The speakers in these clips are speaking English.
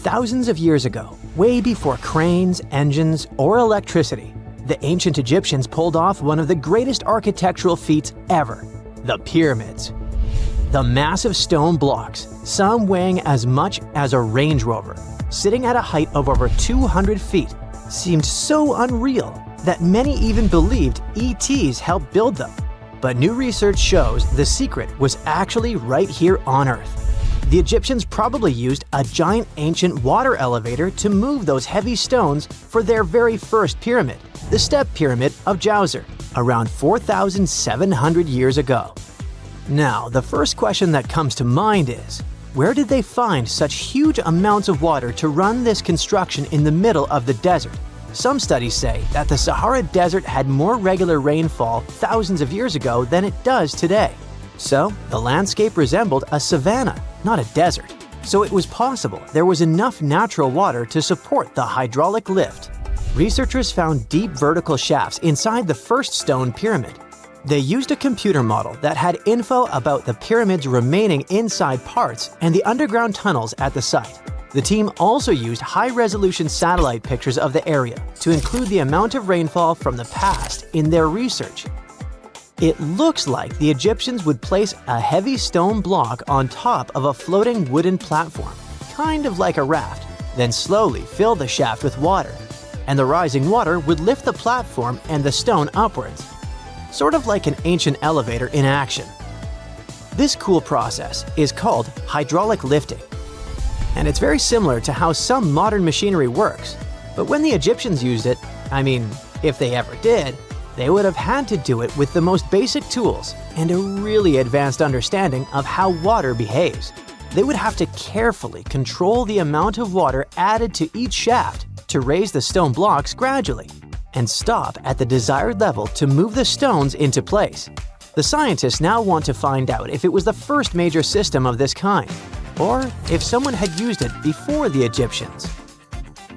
Thousands of years ago, way before cranes, engines, or electricity, the ancient Egyptians pulled off one of the greatest architectural feats ever: the pyramids. The massive stone blocks, some weighing as much as a Range Rover, sitting at a height of over 200 feet, seemed so unreal that many even believed ETs helped build them. But new research shows the secret was actually right here on Earth. The Egyptians probably used a giant ancient water elevator to move those heavy stones for their very first pyramid, the Step Pyramid of Djoser, around 4,700 years ago. Now, the first question that comes to mind is, where did they find such huge amounts of water to run this construction in the middle of the desert? Some studies say that the Sahara Desert had more regular rainfall thousands of years ago than it does today. So, the landscape resembled a savanna, not a desert. So it was possible there was enough natural water to support the hydraulic lift. Researchers found deep vertical shafts inside the first stone pyramid. They used a computer model that had info about the pyramid's remaining inside parts and the underground tunnels at the site. The team also used high-resolution satellite pictures of the area to include the amount of rainfall from the past in their research. It looks like the Egyptians would place a heavy stone block on top of a floating wooden platform, kind of like a raft, then slowly fill the shaft with water, and the rising water would lift the platform and the stone upwards, sort of like an ancient elevator in action. This cool process is called hydraulic lifting, and it's very similar to how some modern machinery works. But when the Egyptians used it, I mean, if they ever did, they would have had to do it with the most basic tools and a really advanced understanding of how water behaves. They would have to carefully control the amount of water added to each shaft to raise the stone blocks gradually, and stop at the desired level to move the stones into place. The scientists now want to find out if it was the first major system of this kind, or if someone had used it before the Egyptians.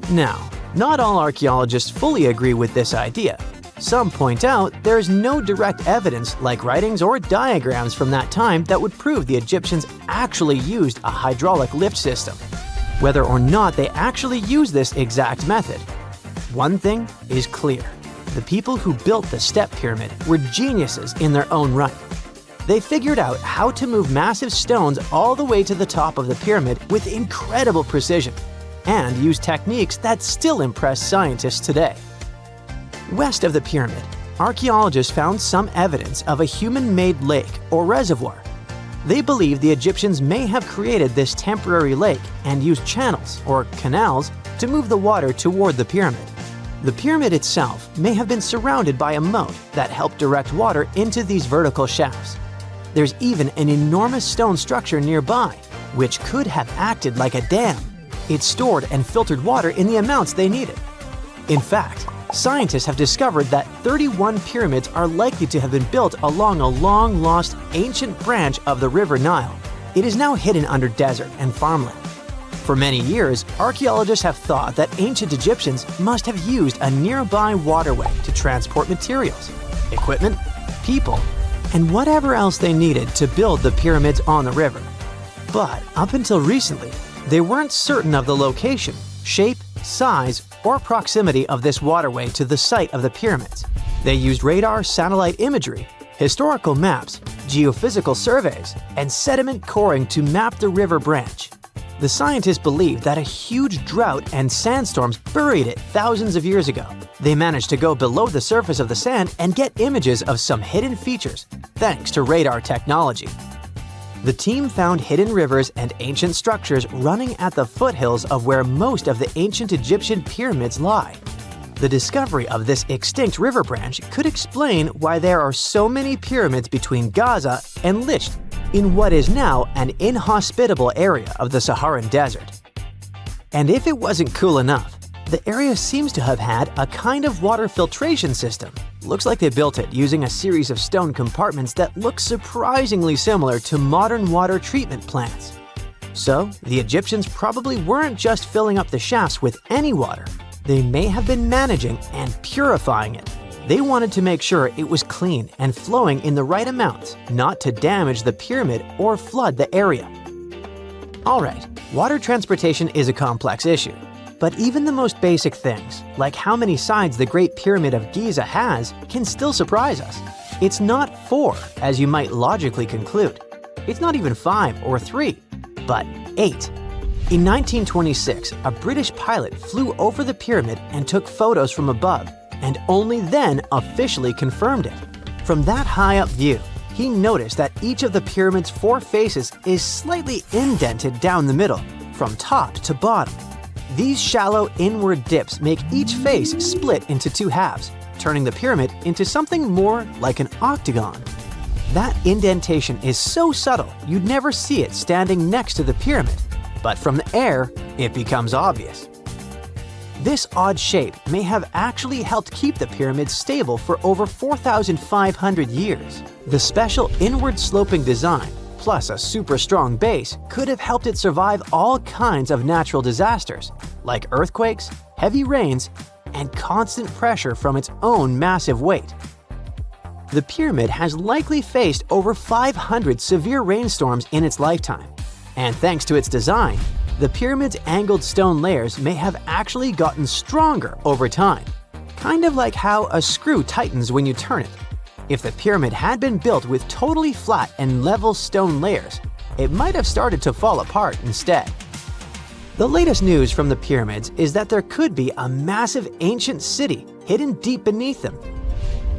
Now, not all archaeologists fully agree with this idea. Some point out there's no direct evidence, like writings or diagrams from that time, that would prove the Egyptians actually used a hydraulic lift system, whether or not they actually used this exact method. One thing is clear: the people who built the Step Pyramid were geniuses in their own right. They figured out how to move massive stones all the way to the top of the pyramid with incredible precision, and used techniques that still impress scientists today. West of the pyramid, archaeologists found some evidence of a human-made lake or reservoir. They believe the Egyptians may have created this temporary lake and used channels, or canals, to move the water toward the pyramid. The pyramid itself may have been surrounded by a moat that helped direct water into these vertical shafts. There's even an enormous stone structure nearby, which could have acted like a dam. It stored and filtered water in the amounts they needed. In fact, scientists have discovered that 31 pyramids are likely to have been built along a long-lost ancient branch of the River Nile. It is now hidden under desert and farmland. For many years, archaeologists have thought that ancient Egyptians must have used a nearby waterway to transport materials, equipment, people, and whatever else they needed to build the pyramids on the river. But up until recently, they weren't certain of the location, shape, size, or proximity of this waterway to the site of the pyramids. They used radar, satellite imagery, historical maps, geophysical surveys, and sediment coring to map the river branch. The scientists believe that a huge drought and sandstorms buried it thousands of years ago. They managed to go below the surface of the sand and get images of some hidden features, thanks to radar technology. The team found hidden rivers and ancient structures running at the foothills of where most of the ancient Egyptian pyramids lie. The discovery of this extinct river branch could explain why there are so many pyramids between Giza and Licht in what is now an inhospitable area of the Saharan desert. And if it wasn't cool enough, the area seems to have had a kind of water filtration system. Looks like they built it using a series of stone compartments that look surprisingly similar to modern water treatment plants. So, the Egyptians probably weren't just filling up the shafts with any water. They may have been managing and purifying it. They wanted to make sure it was clean and flowing in the right amounts, not to damage the pyramid or flood the area. Alright, water transportation is a complex issue. But even the most basic things, like how many sides the Great Pyramid of Giza has, can still surprise us. It's not 4, as you might logically conclude. It's not even 5 or 3, but 8. In 1926, a British pilot flew over the pyramid and took photos from above, and only then officially confirmed it. From that high-up view, he noticed that each of the pyramid's 4 faces is slightly indented down the middle, from top to bottom. These shallow inward dips make each face split into 2 halves, turning the pyramid into something more like an octagon. That indentation is so subtle you'd never see it standing next to the pyramid, but from the air, it becomes obvious. This odd shape may have actually helped keep the pyramid stable for over 4,500 years. The special inward-sloping design, plus a super strong base, could have helped it survive all kinds of natural disasters, like earthquakes, heavy rains, and constant pressure from its own massive weight. The pyramid has likely faced over 500 severe rainstorms in its lifetime, and thanks to its design, the pyramid's angled stone layers may have actually gotten stronger over time, kind of like how a screw tightens when you turn it. If the pyramid had been built with totally flat and level stone layers, it might have started to fall apart instead. The latest news from the pyramids is that there could be a massive ancient city hidden deep beneath them.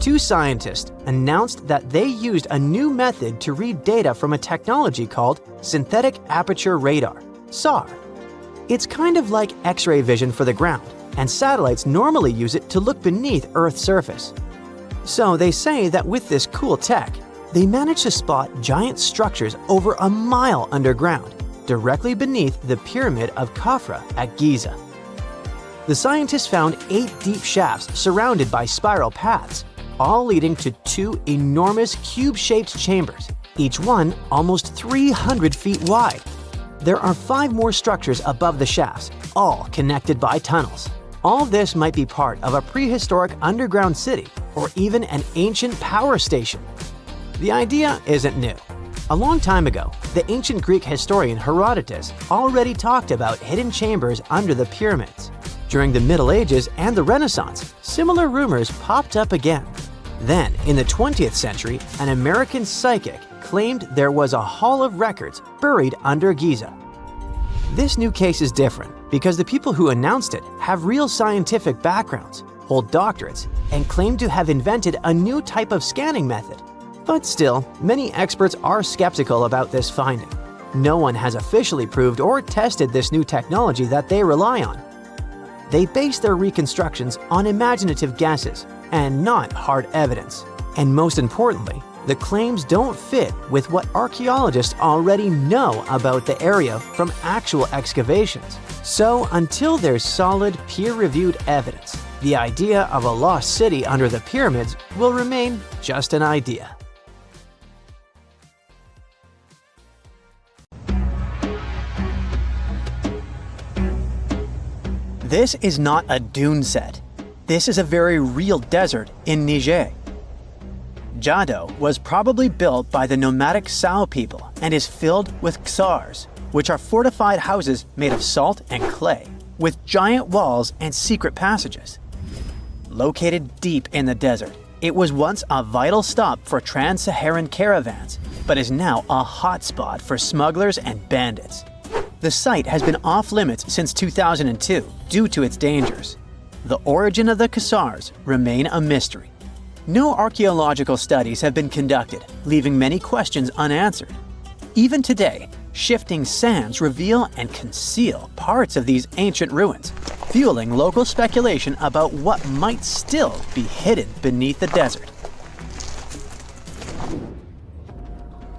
2 scientists announced that they used a new method to read data from a technology called synthetic aperture radar, SAR. It's kind of like X-ray vision for the ground, and satellites normally use it to look beneath Earth's surface. So they say that with this cool tech, they managed to spot giant structures over a mile underground, directly beneath the Pyramid of Khafra at Giza. The scientists found 8 deep shafts surrounded by spiral paths, all leading to 2 enormous cube-shaped chambers, each one almost 300 feet wide. There are 5 more structures above the shafts, all connected by tunnels. All this might be part of a prehistoric underground city or even an ancient power station. The idea isn't new. A long time ago, the ancient Greek historian Herodotus already talked about hidden chambers under the pyramids. During the Middle Ages and the Renaissance, similar rumors popped up again. Then, in the 20th century, an American psychic claimed there was a hall of records buried under Giza. This new case is different because the people who announced it have real scientific backgrounds, hold doctorates, and claim to have invented a new type of scanning method. But still, many experts are skeptical about this finding. No one has officially proved or tested this new technology that they rely on. They base their reconstructions on imaginative guesses and not hard evidence. And most importantly, the claims don't fit with what archaeologists already know about the area from actual excavations. So until there's solid, peer-reviewed evidence, the idea of a lost city under the pyramids will remain just an idea. This is not a dune set. This is a very real desert in Niger. Jado was probably built by the nomadic Sao people and is filled with ksars, which are fortified houses made of salt and clay, with giant walls and secret passages. Located deep in the desert, it was once a vital stop for trans-Saharan caravans, but is now a hotspot for smugglers and bandits. The site has been off-limits since 2002 due to its dangers. The origin of the ksars remain a mystery. No archaeological studies have been conducted, leaving many questions unanswered. Even today, shifting sands reveal and conceal parts of these ancient ruins, fueling local speculation about what might still be hidden beneath the desert.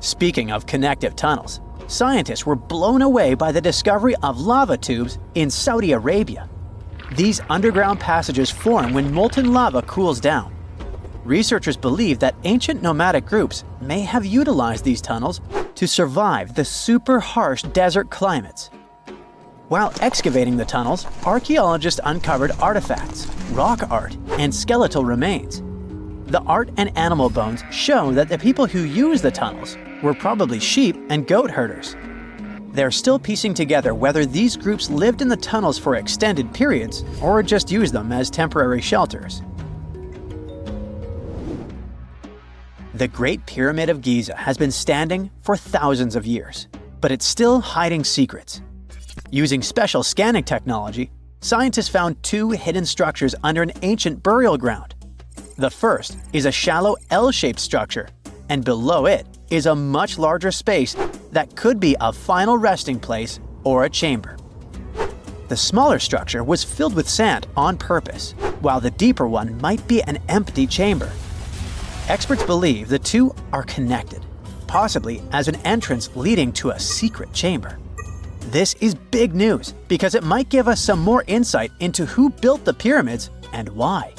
Speaking of connective tunnels, scientists were blown away by the discovery of lava tubes in Saudi Arabia. These underground passages form when molten lava cools down. Researchers believe that ancient nomadic groups may have utilized these tunnels to survive the super harsh desert climates. While excavating the tunnels, archaeologists uncovered artifacts, rock art, and skeletal remains. The art and animal bones show that the people who used the tunnels were probably sheep and goat herders. They're still piecing together whether these groups lived in the tunnels for extended periods or just used them as temporary shelters. The Great Pyramid of Giza has been standing for thousands of years, but it's still hiding secrets. Using special scanning technology, scientists found two hidden structures under an ancient burial ground. The first is a shallow L-shaped structure, and below it is a much larger space that could be a final resting place or a chamber. The smaller structure was filled with sand on purpose, while the deeper one might be an empty chamber. Experts believe the two are connected, possibly as an entrance leading to a secret chamber. This is big news because it might give us some more insight into who built the pyramids and why.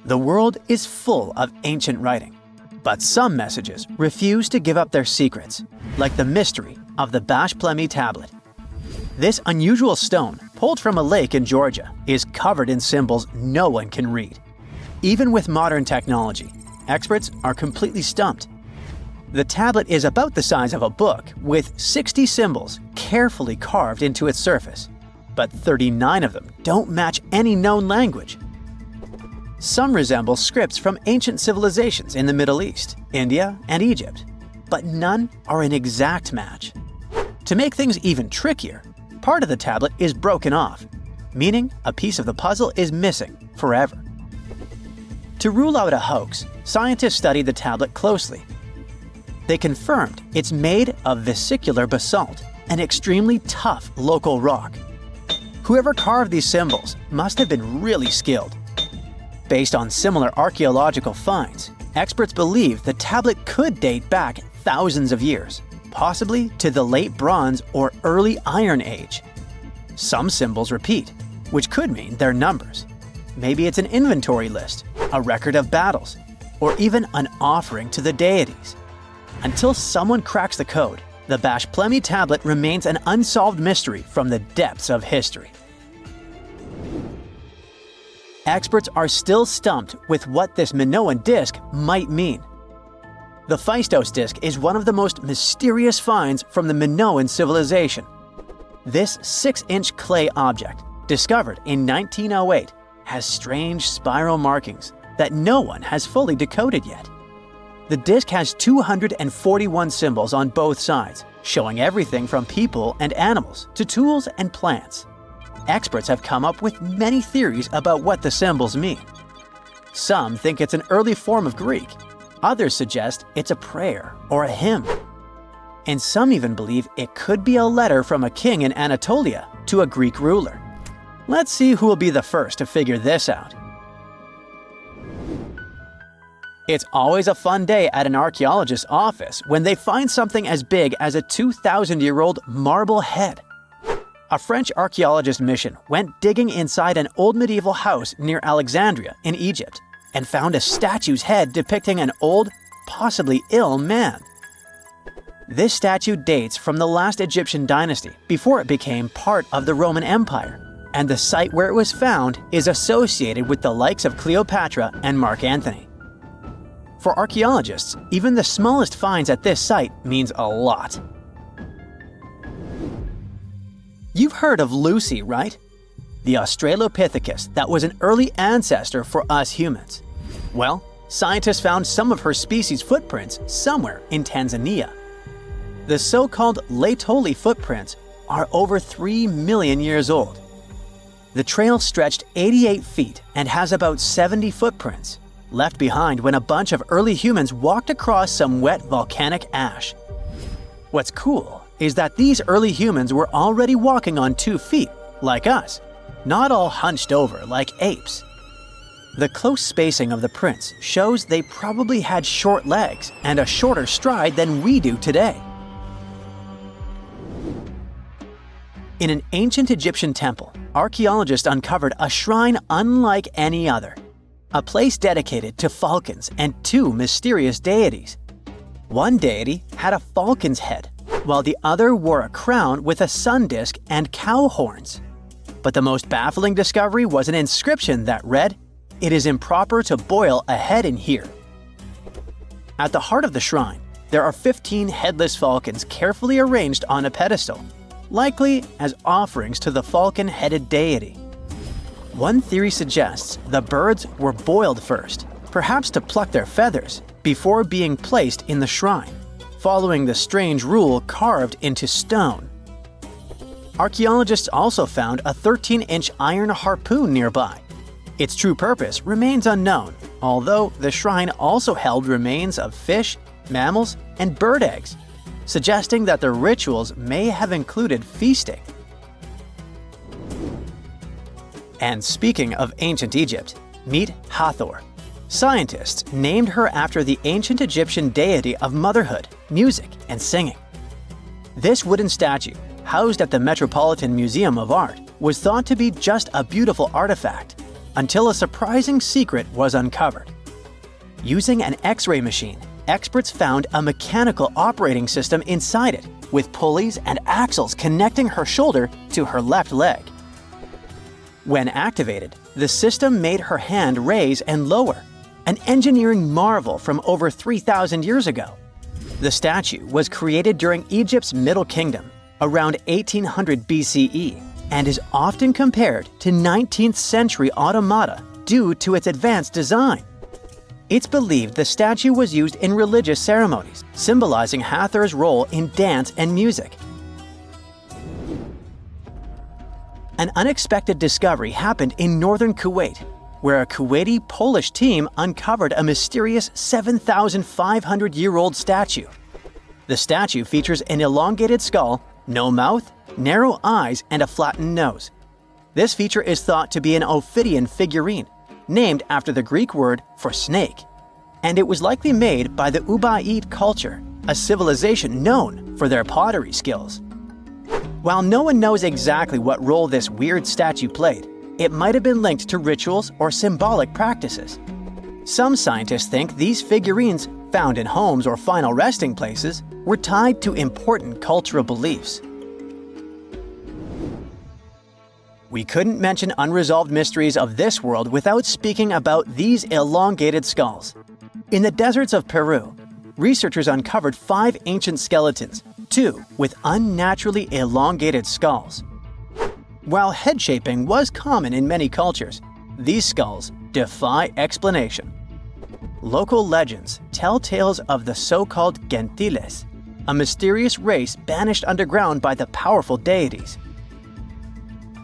The world is full of ancient writing, but some messages refuse to give up their secrets, like the mystery of the Bashplemi tablet. This unusual stone, pulled from a lake in Georgia, is covered in symbols no one can read. Even with modern technology, experts are completely stumped. The tablet is about the size of a book, with 60 symbols carefully carved into its surface, but 39 of them don't match any known language. Some resemble scripts from ancient civilizations in the Middle East, India, and Egypt, but none are an exact match. To make things even trickier, part of the tablet is broken off, meaning a piece of the puzzle is missing forever. To rule out a hoax, scientists studied the tablet closely. They confirmed it's made of vesicular basalt, an extremely tough local rock. Whoever carved these symbols must have been really skilled. Based on similar archaeological finds, experts believe the tablet could date back thousands of years, possibly to the late Bronze or early Iron Age. Some symbols repeat, which could mean they're numbers. Maybe it's an inventory list, a record of battles, or even an offering to the deities. Until someone cracks the code, the Bashplemi tablet remains an unsolved mystery from the depths of history. Experts are still stumped with what this Minoan disk might mean. The Phaistos disk is one of the most mysterious finds from the Minoan civilization. This 6-inch clay object, discovered in 1908, has strange spiral markings that no one has fully decoded yet. The disk has 241 symbols on both sides, showing everything from people and animals to tools and plants. Experts have come up with many theories about what the symbols mean. Some think it's an early form of Greek. Others suggest it's a prayer or a hymn. And some even believe it could be a letter from a king in Anatolia to a Greek ruler. Let's see who will be the first to figure this out. It's always a fun day at an archaeologist's office when they find something as big as a 2,000-year-old marble head. A French archaeologist mission went digging inside an old medieval house near Alexandria in Egypt and found a statue's head depicting an old, possibly ill man. This statue dates from the last Egyptian dynasty before it became part of the Roman Empire, and the site where it was found is associated with the likes of Cleopatra and Mark Antony. For archaeologists, even the smallest finds at this site means a lot. You've heard of Lucy, right? The Australopithecus that was an early ancestor for us humans. Well, scientists found some of her species' footprints somewhere in Tanzania. The so-called Laetoli footprints are over 3 million years old. The trail stretched 88 feet and has about 70 footprints, left behind when a bunch of early humans walked across some wet volcanic ash. What's cool is that these early humans were already walking on 2 feet, like us, not all hunched over like apes. The close spacing of the prints shows they probably had short legs and a shorter stride than we do today. In an ancient Egyptian temple, archaeologists uncovered a shrine unlike any other, a place dedicated to falcons and 2 mysterious deities. One deity had a falcon's head, while the other wore a crown with a sun disk and cow horns. But the most baffling discovery was an inscription that read, "It is improper to boil a head in here." At the heart of the shrine, there are 15 headless falcons carefully arranged on a pedestal, likely as offerings to the falcon-headed deity. One theory suggests the birds were boiled first, perhaps to pluck their feathers, before being placed in the shrine, following the strange rule carved into stone. Archaeologists also found a 13-inch iron harpoon nearby. Its true purpose remains unknown, although the shrine also held remains of fish, mammals, and bird eggs, suggesting that the rituals may have included feasting. And speaking of ancient Egypt, meet Hathor. Scientists named her after the ancient Egyptian deity of motherhood, music, and singing. This wooden statue, housed at the Metropolitan Museum of Art, was thought to be just a beautiful artifact, until a surprising secret was uncovered. Using an X-ray machine, experts found a mechanical operating system inside it, with pulleys and axles connecting her shoulder to her left leg. When activated, the system made her hand raise and lower, an engineering marvel from over 3,000 years ago. The statue was created during Egypt's Middle Kingdom, around 1800 BCE, and is often compared to 19th century automata due to its advanced design. It's believed the statue was used in religious ceremonies, symbolizing Hathor's role in dance and music. An unexpected discovery happened in northern Kuwait, where a Kuwaiti-Polish team uncovered a mysterious 7,500-year-old statue. The statue features an elongated skull, no mouth, narrow eyes, and a flattened nose. This feature is thought to be an Ophidian figurine, named after the Greek word for snake, and it was likely made by the Ubaid culture, a civilization known for their pottery skills. While no one knows exactly what role this weird statue played, it might have been linked to rituals or symbolic practices. Some scientists think these figurines, found in homes or final resting places, were tied to important cultural beliefs. We couldn't mention unresolved mysteries of this world without speaking about these elongated skulls. In the deserts of Peru, researchers uncovered 5 ancient skeletons, 2 with unnaturally elongated skulls. While head shaping was common in many cultures, these skulls defy explanation. Local legends tell tales of the so-called gentiles, a mysterious race banished underground by the powerful deities.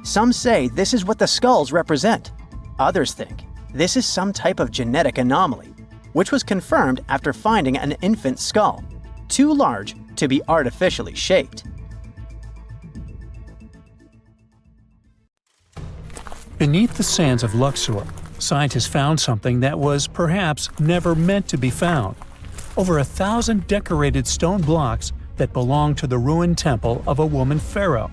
Some say this is what the skulls represent. Others think this is some type of genetic anomaly, which was confirmed after finding an infant skull, too large to be artificially shaped. Beneath the sands of Luxor, scientists found something that was perhaps never meant to be found. Over 1,000 decorated stone blocks that belonged to the ruined temple of a woman pharaoh.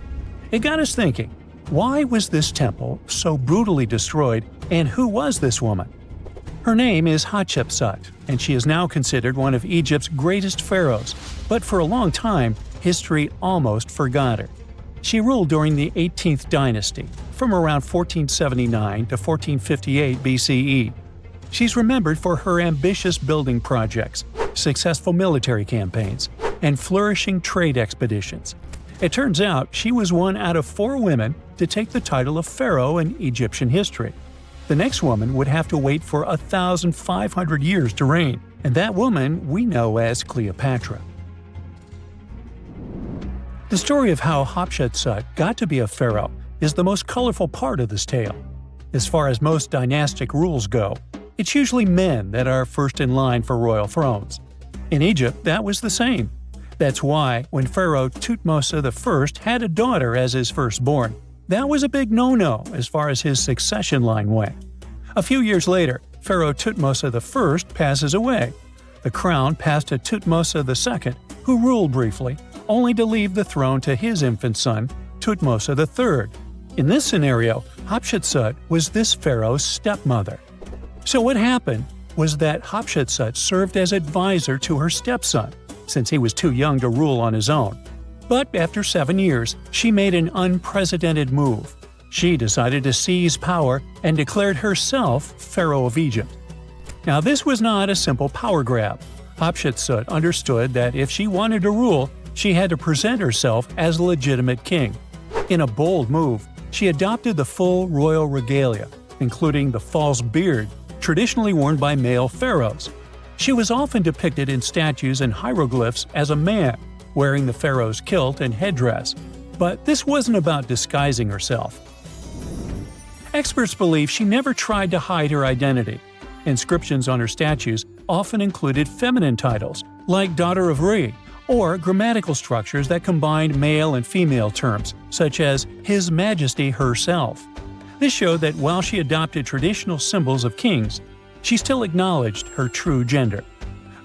It got us thinking, why was this temple so brutally destroyed, and who was this woman? Her name is Hatshepsut, and she is now considered one of Egypt's greatest pharaohs, but for a long time, history almost forgot her. She ruled during the 18th dynasty, from around 1479 to 1458 BCE. She's remembered for her ambitious building projects, successful military campaigns, and flourishing trade expeditions. It turns out she was one out of 4 women to take the title of pharaoh in Egyptian history. The next woman would have to wait for 1,500 years to reign, and that woman we know as Cleopatra. The story of how Hatshepsut got to be a pharaoh is the most colorful part of this tale. As far as most dynastic rules go, it's usually men that are first in line for royal thrones. In Egypt, that was the same. That's why, when Pharaoh Thutmose I had a daughter as his firstborn, that was a big no-no as far as his succession line went. A few years later, Pharaoh Thutmose I passes away. The crown passed to Thutmose II, who ruled briefly, only to leave the throne to his infant son, Thutmose III. In this scenario, Hatshepsut was this pharaoh's stepmother. So what happened was that Hatshepsut served as advisor to her stepson, since he was too young to rule on his own. But after 7 years, she made an unprecedented move. She decided to seize power and declared herself Pharaoh of Egypt. Now, this was not a simple power grab. Hatshepsut understood that if she wanted to rule, she had to present herself as a legitimate king. In a bold move, she adopted the full royal regalia, including the false beard traditionally worn by male pharaohs. She was often depicted in statues and hieroglyphs as a man, wearing the pharaoh's kilt and headdress. But this wasn't about disguising herself. Experts believe she never tried to hide her identity. Inscriptions on her statues often included feminine titles, like Daughter of Re, or grammatical structures that combined male and female terms, such as His Majesty herself. This showed that while she adopted traditional symbols of kings, she still acknowledged her true gender.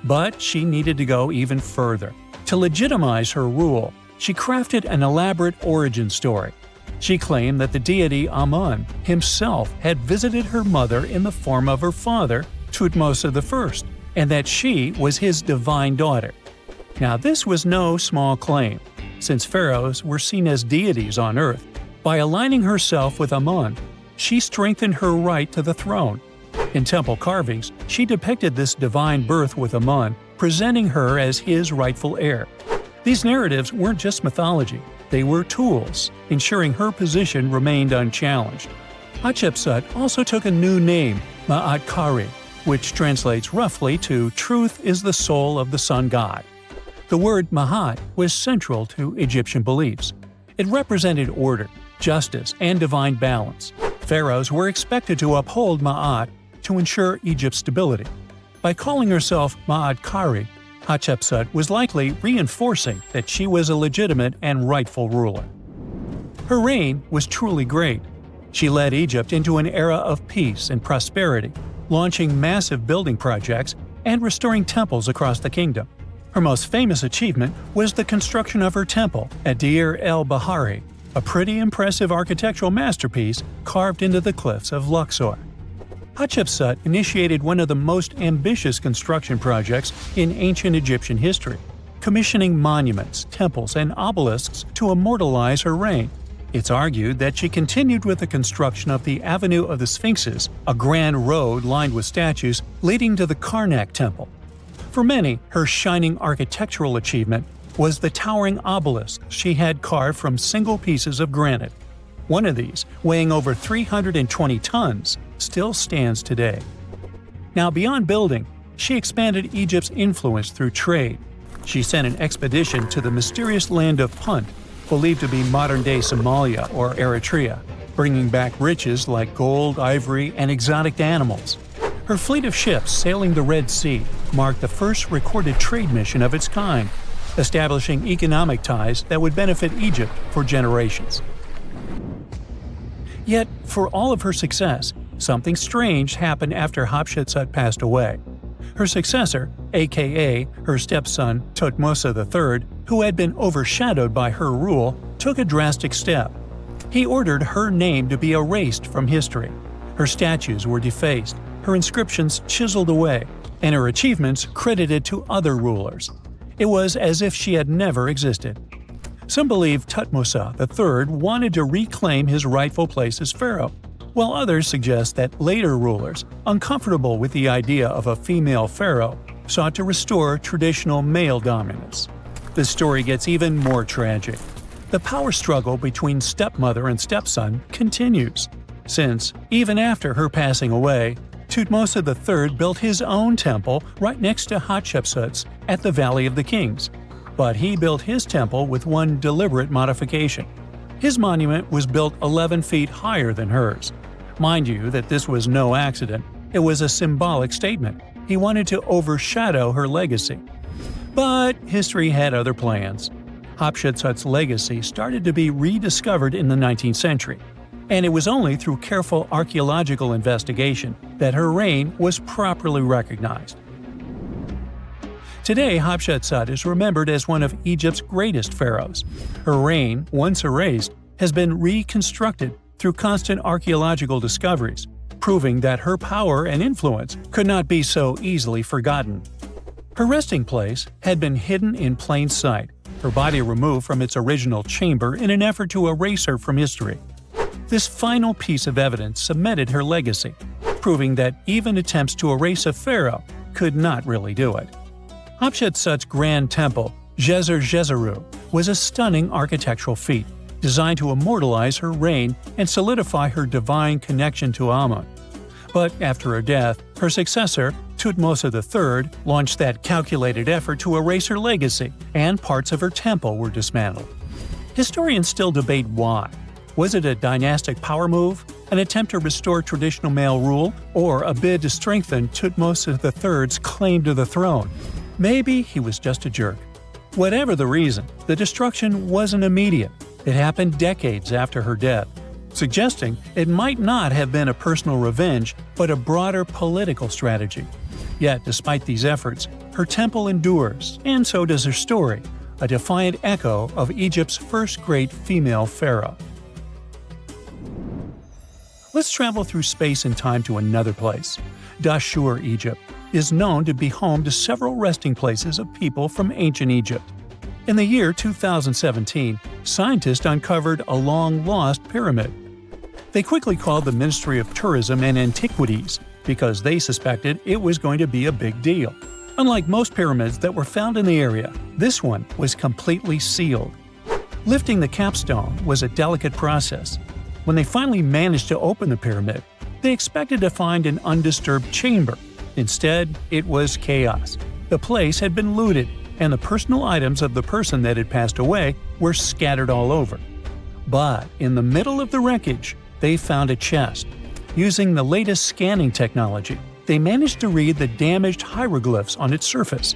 But she needed to go even further. To legitimize her rule, she crafted an elaborate origin story. She claimed that the deity Amun himself had visited her mother in the form of her father, Thutmose I, and that she was his divine daughter. Now, this was no small claim, since pharaohs were seen as deities on earth. By aligning herself with Amun, she strengthened her right to the throne. In temple carvings, she depicted this divine birth with Amun, presenting her as his rightful heir. These narratives weren't just mythology, they were tools, ensuring her position remained unchallenged. Hatshepsut also took a new name, Ma'at-Kari, which translates roughly to "Truth is the soul of the sun god." The word Ma'at was central to Egyptian beliefs. It represented order, justice, and divine balance. Pharaohs were expected to uphold Ma'at to ensure Egypt's stability. By calling herself Ma'at-Kari, Hatshepsut was likely reinforcing that she was a legitimate and rightful ruler. Her reign was truly great. She led Egypt into an era of peace and prosperity, launching massive building projects and restoring temples across the kingdom. Her most famous achievement was the construction of her temple at Deir el-Bahari, a pretty impressive architectural masterpiece carved into the cliffs of Luxor. Hatshepsut initiated one of the most ambitious construction projects in ancient Egyptian history, commissioning monuments, temples, and obelisks to immortalize her reign. It's argued that she continued with the construction of the Avenue of the Sphinxes, a grand road lined with statues leading to the Karnak Temple. For many, her shining architectural achievement was the towering obelisk she had carved from single pieces of granite. One of these, weighing over 320 tons, still stands today. Now, beyond building, she expanded Egypt's influence through trade. She sent an expedition to the mysterious land of Punt, believed to be modern-day Somalia or Eritrea, bringing back riches like gold, ivory, and exotic animals. Her fleet of ships sailing the Red Sea marked the first recorded trade mission of its kind, establishing economic ties that would benefit Egypt for generations. Yet, for all of her success, something strange happened after Hatshepsut passed away. Her successor, aka her stepson Thutmose III, who had been overshadowed by her rule, took a drastic step. He ordered her name to be erased from history. Her statues were defaced, her inscriptions chiseled away, and her achievements credited to other rulers. It was as if she had never existed. Some believe Thutmose III wanted to reclaim his rightful place as pharaoh, while others suggest that later rulers, uncomfortable with the idea of a female pharaoh, sought to restore traditional male dominance. The story gets even more tragic. The power struggle between stepmother and stepson continues, since, even after her passing away, Thutmose III built his own temple right next to Hatshepsut's at the Valley of the Kings. But he built his temple with one deliberate modification. His monument was built 11 feet higher than hers. Mind you that this was no accident, it was a symbolic statement. He wanted to overshadow her legacy. But history had other plans. Hatshepsut's legacy started to be rediscovered in the 19th century, and it was only through careful archaeological investigation that her reign was properly recognized. Today, Hatshepsut is remembered as one of Egypt's greatest pharaohs. Her reign, once erased, has been reconstructed through constant archaeological discoveries, proving that her power and influence could not be so easily forgotten. Her resting place had been hidden in plain sight, her body removed from its original chamber in an effort to erase her from history. This final piece of evidence cemented her legacy, proving that even attempts to erase a pharaoh could not really do it. Hatshepsut's grand temple, Djeser-Djeseru, was a stunning architectural feat, designed to immortalize her reign and solidify her divine connection to Amun. But after her death, her successor, Thutmose III, launched that calculated effort to erase her legacy, and parts of her temple were dismantled. Historians still debate why. Was it a dynastic power move, an attempt to restore traditional male rule, or a bid to strengthen Thutmose III's claim to the throne? Maybe he was just a jerk. Whatever the reason, the destruction wasn't immediate. It happened decades after her death, suggesting it might not have been a personal revenge, but a broader political strategy. Yet, despite these efforts, her temple endures, and so does her story, a defiant echo of Egypt's first great female pharaoh. Let's travel through space and time to another place. Dashur, Egypt, is known to be home to several resting places of people from ancient Egypt. In the year 2017, scientists uncovered a long-lost pyramid. They quickly called the Ministry of Tourism and Antiquities because they suspected it was going to be a big deal. Unlike most pyramids that were found in the area, this one was completely sealed. Lifting the capstone was a delicate process. When they finally managed to open the pyramid, they expected to find an undisturbed chamber. Instead, it was chaos. The place had been looted, and the personal items of the person that had passed away were scattered all over. But in the middle of the wreckage, they found a chest. Using the latest scanning technology, they managed to read the damaged hieroglyphs on its surface.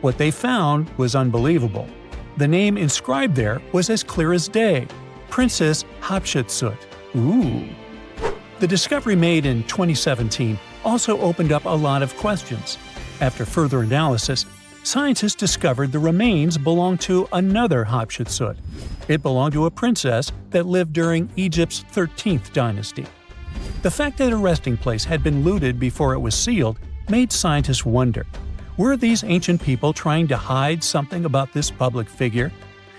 What they found was unbelievable. The name inscribed there was as clear as day: Princess Hatshepsut. Ooh. The discovery made in 2017 also opened up a lot of questions. After further analysis, scientists discovered the remains belonged to another Hatshepsut. It belonged to a princess that lived during Egypt's 13th dynasty. The fact that her resting place had been looted before it was sealed made scientists wonder, were these ancient people trying to hide something about this public figure?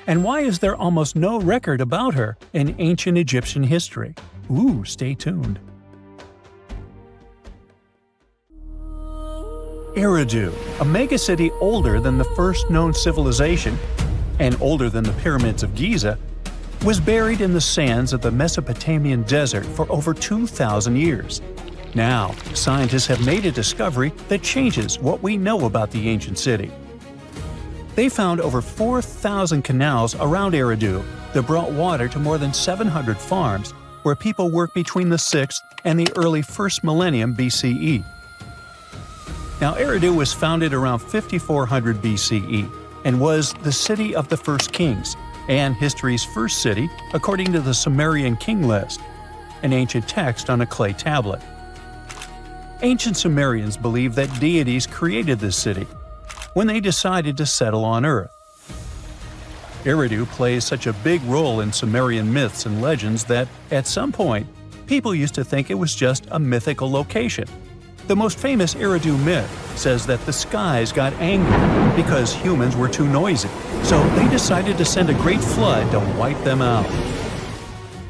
And why is there almost no record about her in ancient Egyptian history? Ooh, stay tuned. Eridu, a megacity older than the first known civilization and older than the pyramids of Giza, was buried in the sands of the Mesopotamian desert for over 2,000 years. Now, scientists have made a discovery that changes what we know about the ancient city. They found over 4,000 canals around Eridu that brought water to more than 700 farms where people worked between the 6th and the early 1st millennium BCE. Now, Eridu was founded around 5400 BCE and was the city of the first kings and history's first city according to the Sumerian king list, an ancient text on a clay tablet. Ancient Sumerians believed that deities created this city when they decided to settle on Earth. Eridu plays such a big role in Sumerian myths and legends that, at some point, people used to think it was just a mythical location. The most famous Eridu myth says that the skies got angry because humans were too noisy, so they decided to send a great flood to wipe them out.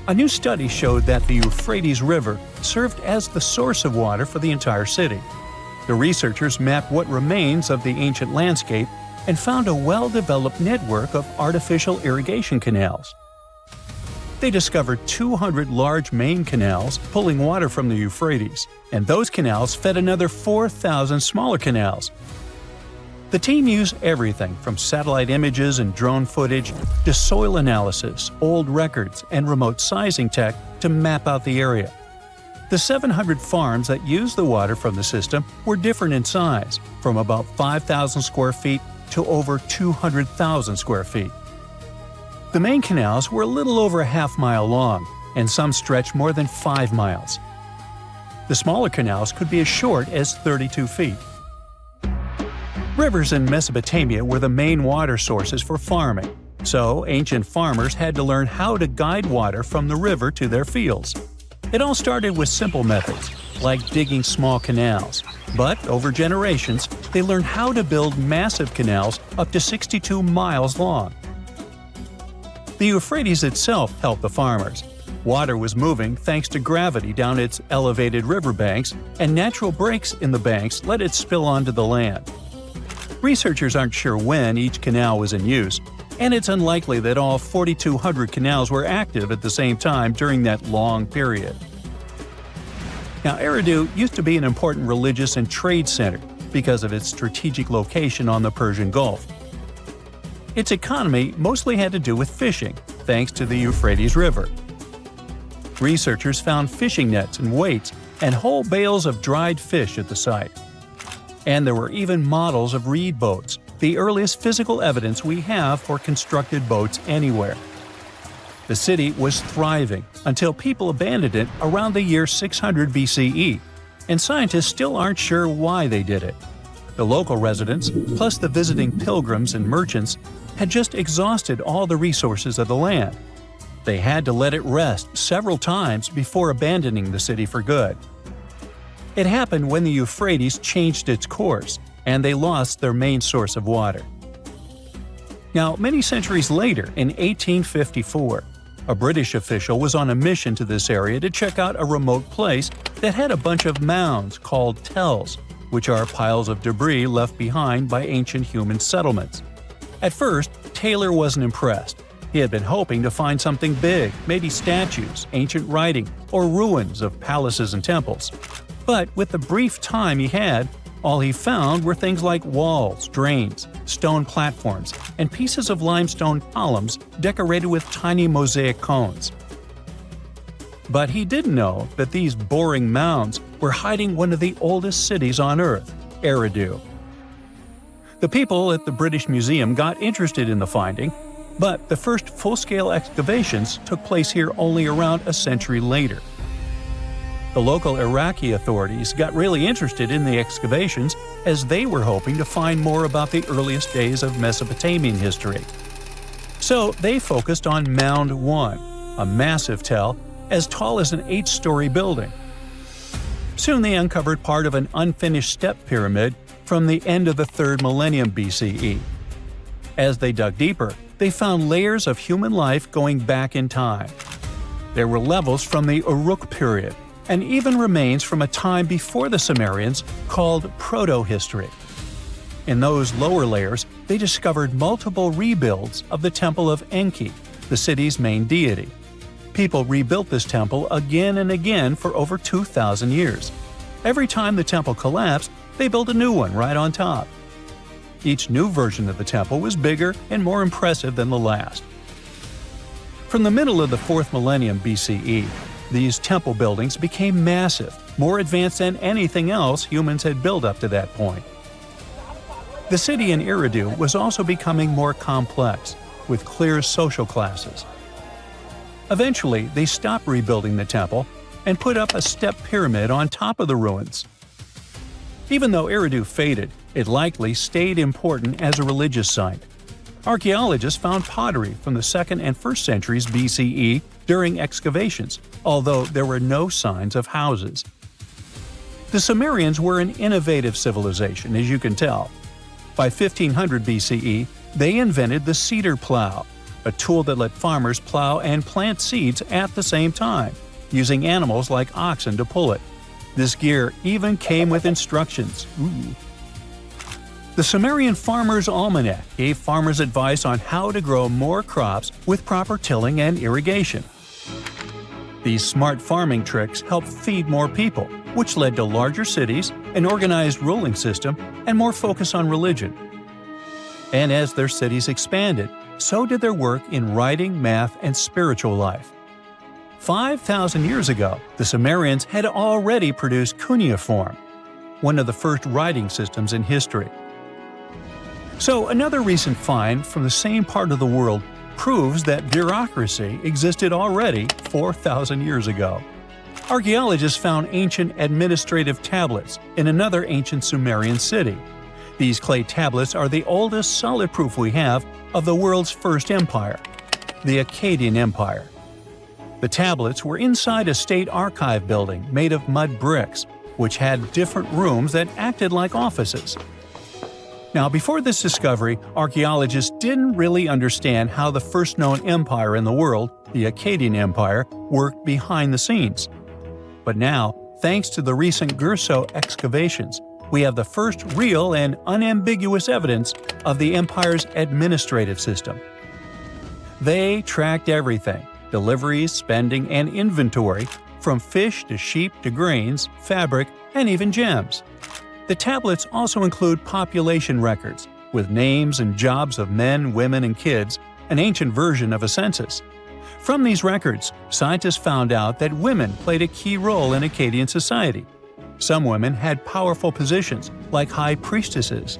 A new study showed that the Euphrates River served as the source of water for the entire city. The researchers mapped what remains of the ancient landscape and found a well-developed network of artificial irrigation canals. They discovered 200 large main canals pulling water from the Euphrates, and those canals fed another 4,000 smaller canals. The team used everything from satellite images and drone footage to soil analysis, old records, and remote sizing tech to map out the area. The 700 farms that used the water from the system were different in size, from about 5,000 square feet to over 200,000 square feet. The main canals were a little over a half-mile long, and some stretched more than 5 miles. The smaller canals could be as short as 32 feet. Rivers in Mesopotamia were the main water sources for farming, so ancient farmers had to learn how to guide water from the river to their fields. It all started with simple methods, like digging small canals, but over generations, they learned how to build massive canals up to 62 miles long. The Euphrates itself helped the farmers. Water was moving thanks to gravity down its elevated riverbanks, and natural breaks in the banks let it spill onto the land. Researchers aren't sure when each canal was in use, and it's unlikely that all 4,200 canals were active at the same time during that long period. Now, Eridu used to be an important religious and trade center because of its strategic location on the Persian Gulf. Its economy mostly had to do with fishing, thanks to the Euphrates River. Researchers found fishing nets and weights and whole bales of dried fish at the site. And there were even models of reed boats, the earliest physical evidence we have for constructed boats anywhere. The city was thriving until people abandoned it around the year 600 BCE, and scientists still aren't sure why they did it. The local residents, plus the visiting pilgrims and merchants, had just exhausted all the resources of the land. They had to let it rest several times before abandoning the city for good. It happened when the Euphrates changed its course, and they lost their main source of water. Now, many centuries later, in 1854, a British official was on a mission to this area to check out a remote place that had a bunch of mounds called tells, which are piles of debris left behind by ancient human settlements. At first, Taylor wasn't impressed. He had been hoping to find something big, maybe statues, ancient writing, or ruins of palaces and temples. But with the brief time he had, all he found were things like walls, drains, stone platforms, and pieces of limestone columns decorated with tiny mosaic cones. But he didn't know that these boring mounds were hiding one of the oldest cities on Earth, Eridu. The people at the British Museum got interested in the finding, but the first full-scale excavations took place here only around a century later. The local Iraqi authorities got really interested in the excavations as they were hoping to find more about the earliest days of Mesopotamian history. So they focused on Mound 1, a massive tell as tall as an 8-story building. Soon they uncovered part of an unfinished step pyramid from the end of the 3rd millennium BCE. As they dug deeper, they found layers of human life going back in time. There were levels from the Uruk period, and even remains from a time before the Sumerians called proto-history. In those lower layers, they discovered multiple rebuilds of the Temple of Enki, the city's main deity. People rebuilt this temple again and again for over 2,000 years. Every time the temple collapsed, they built a new one right on top. Each new version of the temple was bigger and more impressive than the last. From the middle of the 4th millennium BCE, these temple buildings became massive, more advanced than anything else humans had built up to that point. The city in Eridu was also becoming more complex, with clear social classes. Eventually, they stopped rebuilding the temple and put up a step pyramid on top of the ruins. Even though Eridu faded, it likely stayed important as a religious site. Archaeologists found pottery from the 2nd and 1st centuries BCE during excavations, although there were no signs of houses. The Sumerians were an innovative civilization, as you can tell. By 1500 BCE, they invented the cedar plow, a tool that let farmers plow and plant seeds at the same time, using animals like oxen to pull it. This gear even came with instructions. The Sumerian Farmer's Almanac gave farmers advice on how to grow more crops with proper tilling and irrigation. These smart farming tricks helped feed more people, which led to larger cities, an organized ruling system, and more focus on religion. And as their cities expanded, so did their work in writing, math, and spiritual life. 5,000 years ago, the Sumerians had already produced cuneiform, one of the first writing systems in history. So another recent find from the same part of the world proves that bureaucracy existed already 4,000 years ago. Archaeologists found ancient administrative tablets in another ancient Sumerian city. These clay tablets are the oldest solid proof we have of the world's first empire, the Akkadian Empire. The tablets were inside a state archive building made of mud bricks, which had different rooms that acted like offices. Now, before this discovery, archaeologists didn't really understand how the first known empire in the world, the Akkadian Empire, worked behind the scenes. But now, thanks to the recent Gerso excavations, we have the first real and unambiguous evidence of the empire's administrative system. They tracked everything – deliveries, spending, and inventory, from fish to sheep to grains, fabric, and even gems. The tablets also include population records, with names and jobs of men, women, and kids, an ancient version of a census. From these records, scientists found out that women played a key role in Akkadian society. Some women had powerful positions, like high priestesses.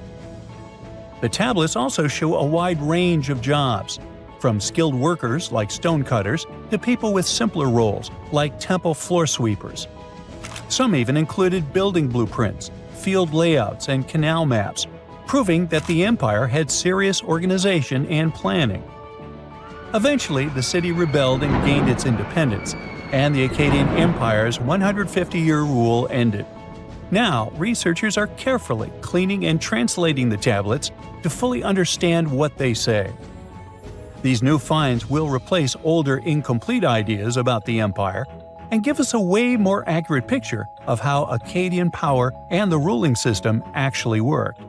The tablets also show a wide range of jobs, from skilled workers like stonecutters to people with simpler roles like temple floor sweepers. Some even included building blueprints, field layouts, and canal maps, proving that the empire had serious organization and planning. Eventually, the city rebelled and gained its independence, and the Akkadian Empire's 150-year rule ended. Now, researchers are carefully cleaning and translating the tablets to fully understand what they say. These new finds will replace older, incomplete ideas about the empire and give us a way more accurate picture of how Akkadian power and the ruling system actually worked.